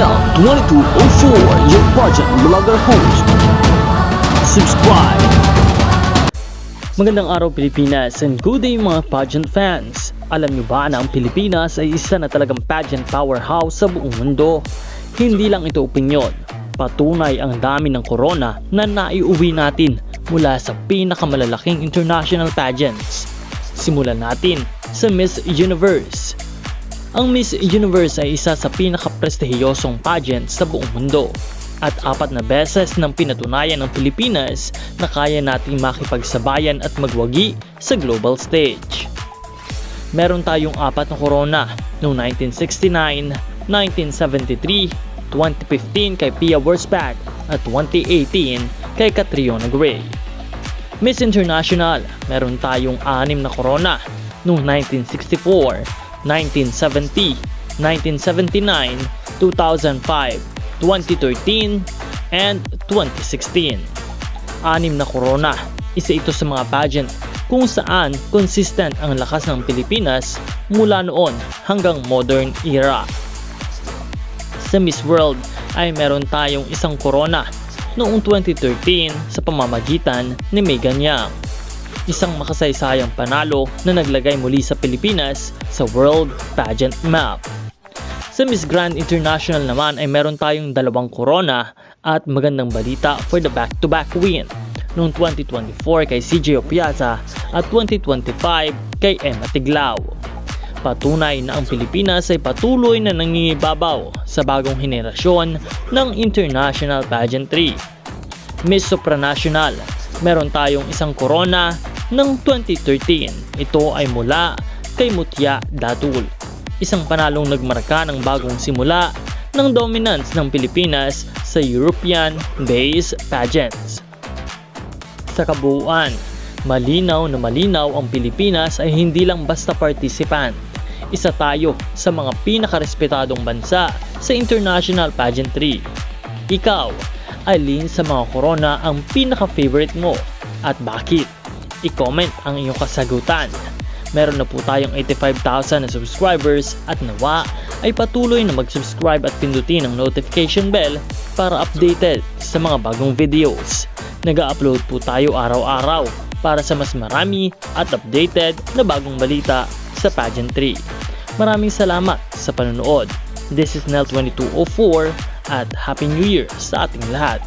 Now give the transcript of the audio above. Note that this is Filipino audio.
Nel 2204, your pageant vlogger host. Subscribe! Magandang araw Pilipinas and good day mga pageant fans. Alam niyo ba na ang Pilipinas ay isa na talagang pageant powerhouse sa buong mundo? Hindi lang ito opinyon, patunay ang dami ng corona na naiuwi natin mula sa pinakamalalaking international pageants. Simulan natin sa Miss Universe. Ang Miss Universe ay isa sa pinakaprestihiyosong pageant sa buong mundo at 4 na beses nang pinatunayan ng Pilipinas na kaya nating makipagsabayan at magwagi sa global stage. Meron tayong 4 na korona noong 1969, 1973, 2015 kay Pia Wurtzbach at 2018 kay Catriona Gray. Miss International, meron tayong 6 na korona noong 1964, 1970, 1979, 2005, 2013, and 2016. 6 na korona, isa ito sa mga pageant kung saan consistent ang lakas ng Pilipinas mula noon hanggang modern era. Sa Miss World ay meron tayong 1 korona noong 2013 sa pamamagitan ni Megan Yang. Isang makasaysayang panalo na naglagay muli sa Pilipinas sa World Pageant Map. Sa Miss Grand International naman ay meron tayong 2 korona at magandang balita for the back-to-back win noong 2024 kay CJ Opiaza at 2025 kay Emma Tiglao. Patunay na ang Pilipinas ay patuloy na nangingibabaw sa bagong henerasyon ng international pageantry. Miss Supranational, meron tayong 1 korona ng 2013. Ito ay mula kay Mutya Datul. Isang panalong nagmarka ng bagong simula ng dominance ng Pilipinas sa European-based pageants. Sa kabuuan, malinaw na malinaw ang Pilipinas ay hindi lang basta participant. Isa tayo sa mga pinakarespetadong bansa sa international pageantry. Ikaw, alin sa mga korona ang pinaka-favorite mo at bakit? I-comment ang iyong kasagutan. Meron na po tayong 85,000 na subscribers at nawa ay patuloy na mag-subscribe at pindutin ang notification bell para updated sa mga bagong videos. Nag-upload po tayo araw-araw para sa mas marami at updated na bagong balita sa pageantry. Maraming salamat sa panonood. This is Nel 2204 at Happy New Year sa ating lahat.